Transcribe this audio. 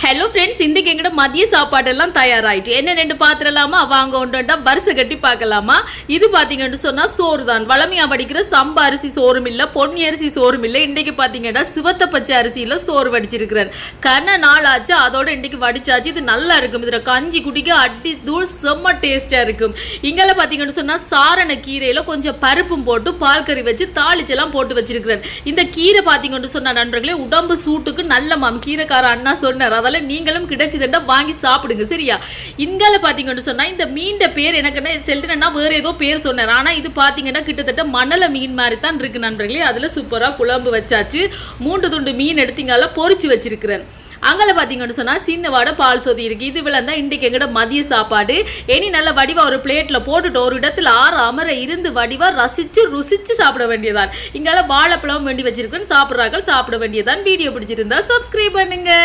Hello friends, இன்றைக்கு எங்கிட்ட மதிய சாப்பாடெல்லாம் தயாராகிட்டு என்னென்னு பார்த்துடலாமா? வாங்க ஒன்றுண்டா வரிசை கட்டி பார்க்கலாமா? இது பார்த்தீங்கன்னு சொன்னால் சோறு தான். வளமையாக படிக்கிற சம்பா அரிசி சோறும் இல்லை, பொன்னி அரிசி சோறும் இல்லை. இன்றைக்கு பார்த்தீங்கன்னா சிவத்த பச்சை அரிசியில் சோறு வடிச்சிருக்கிறேன். கன நாள் ஆச்சு, அதோட இன்றைக்கு வடிச்சாச்சு. இது நல்லா இருக்கும். இதில் கஞ்சி குடிக்க அடி தூள் செம்ம டேஸ்ட்டாக இருக்கும். இங்கெல்லாம் பார்த்தீங்கன்னு சொன்னால் சாரண கீரையில் கொஞ்சம் பருப்பும் போட்டு பால் கறி வச்சு தாளிச்செல்லாம் போட்டு வச்சிருக்கிறேன். இந்த கீரை பார்த்தீங்கன்னு சொன்னால் நண்பர்களே, உடம்பு சூட்டுக்கு நல்ல கீரைக்கார அண்ணா சொன்னார். அதெல்லாம் நீங்களும் கிடைச்சதுண்டா வாங்கி சாப்பிடுங்க, சரியா? இங்கால பாத்தீங்கன்னு சொன்னா இந்த மீண்ட பேர் எனக்கு என்ன செல்றேன்னா வேற ஏதோ பேர் சொன்னார். ஆனா இது பாத்தீங்கன்னா கிட்டத்தட்ட மணல மீன் மாதிரி தான் இருக்கு நண்பர்களே. அதுல சூப்பரா குழம்பு வச்சாச்சு. 3 துண்டு மீன் எடுத்தீங்கல்ல பொரிச்சு வச்சிருக்கிறேன். அங்கே பார்த்தீங்கன்னு சொன்னால் சின்ன வாடை பால் சொதி இருக்குது. இது விழா தான் இன்றைக்கு எங்கள்கிட்ட மதிய சாப்பாடு. இனி நல்ல வடிவாக ஒரு பிளேட்டில் போட்டுட்டு ஒரு இடத்துல அமர இருந்து வடிவாக ருசிச்சு சாப்பிட வேண்டியதான். இங்கால வாழைப்பழம் வேண்டி வச்சிருக்கேன். சாப்பிட்றாக்கள் சாப்பிட வேண்டியதான். வீடியோ பிடிச்சிருந்தா சப்ஸ்கிரைப் பண்ணுங்க.